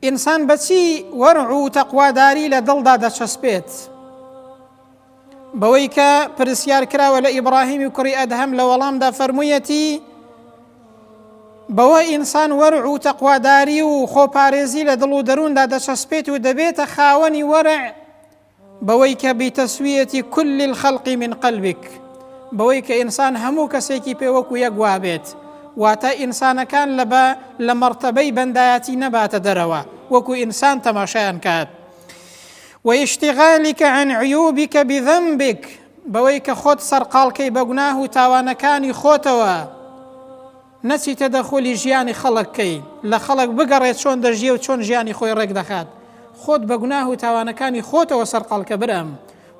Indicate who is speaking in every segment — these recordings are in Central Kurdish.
Speaker 1: ئینسان بەچی وەرع و تەقواداری لە دڵدا دەچەسپێت؟ بەوەی کە پرسیار کراوە لە ئیبراهیمی کوڕی ئەدهەم لە وەڵامدا فەرموویەتی بەوە ئینسان وەرع و تەقواداری و خۆپارێزی لە دڵ و دەرووندا دەچەسپێت و دەبێتە خاوەنی وەرع بەوەی کە بیتەسویەتی كل الخەلق من قلبك، بەوەی کە ئینسان هەموو کەسێکی پێوەکو یەک وابێت، واتە ئینسانەکان لە مەرتەبەی بەندایەتی نەباتە دەرەوە، وەکو ئینسان تەماشایان کات. واشتغالك عن عيوبك بذنبك، بەوەی کە خۆت سەرقاڵکەی بە گوناه و تاوانەکانی خۆتەوە، نەچیتە دەخۆلی ژیانی خەڵکەی، لە خەڵک بگەڕێت چۆن دەژیە و چۆن ژیانی خۆی ڕێک دەخات، خۆت بە گوناه و تاوانەکانی خۆتەوە سەرقاڵکە برم.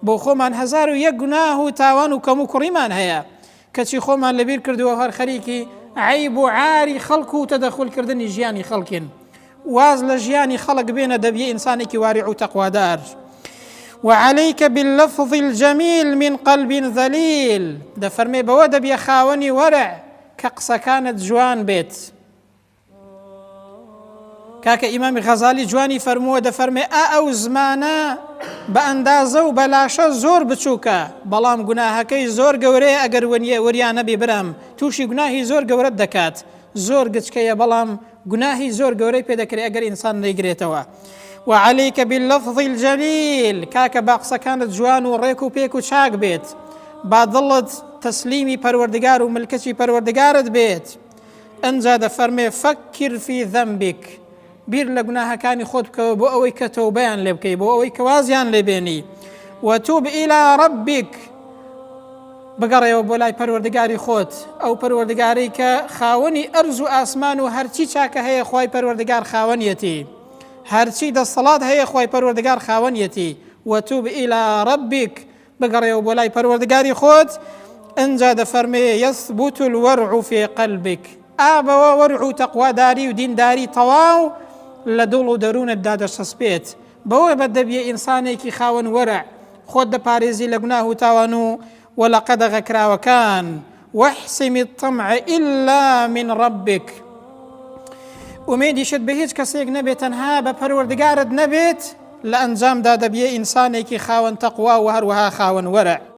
Speaker 1: بۆ خۆمان 1001 گوناه و تاوان و کەم و کوڕیمان هەیە، کەچی خۆمان لەبیر کردووە هەر خەریکی عیب و عاری خەڵک و تەدەخولکردنی ژیانی خەڵکین، واز لە ژیانی خەڵک بێنە دەبیە ئینسانێکی وارع و تەقوادار. وعليك باللفظ الجميل من قلب ذليل، دەفەرمێ بەوە دەبیە خاوەنی وەرع کە قسەکانت جوان بێت. کاکە ئیمامی غەزالی جوانی فەرمووە، دەفەرمێ ئەو زمانە بە ئەندازە و بەلاشە زۆر بچووکە، بەڵام گوناهەکەی زۆر گەورەیە، ئەگەر وەریانە بێ برام تووشی گوناهی زۆر گەورەت دەکات، زۆر گچکەیە بەڵام گوناهی زۆر گەورەی پێدەکرێت ئەگەر ئینسان نەیگرێتەوە. وعليك باللفظ الجميل، کاکە با قسەکانت جوان و ڕێک و پێک و چاک بێت، با دڵت تەسلیمی پەروەردگار و ملکەتی پەروەردگارت بێت. ئەنجا دەفەرمێ فەکر فی ذەنبک، بیر لە گوناهەکانی خۆت بکەوە بۆ ئەوەی کە تەوبەیان لێ بکەی، بۆ ئەوەی کە وازیان لێبێنی. وتوب إلى ربك، بگەڕێەوە بۆ لای پەروەردگاری خۆت، ئەو پەروەردگارەی کە خاوەنی ئەرز و ئاسمان و هەرچی چاکە هەیە خوای پەروەردگار خاوەنیەتی، هەرچی دەسەڵات هەیە خوای پەروەردگار خاوەنیەتی. وتوب إلى ربك، بگەڕێەوە بۆ لای پەروەردگاری خۆت. ئەنجا دەفەرمێ يثبت الورع في قلبك، ئابەوە وەرع و تەقواداری و دینداری تەواو لە دڵ و دەروونتدا دەچەسپێت. بەوە بە دەبیە ئینسانێکی خاوەن وەرع، خۆت دەپارێزی لە گوناه و تاوان و وەلە قەدەغە کراوەکان. واحسم الطمع إلا من ربك، ئومێدیشت بە هیچ کەسێک نەبێت تەنها بە پەروەردگارت نەبێت، لە ئەنجامدا دەبیە ئینسانێکی خاوەن تەقوا و هەروەها خاوەن وەرع.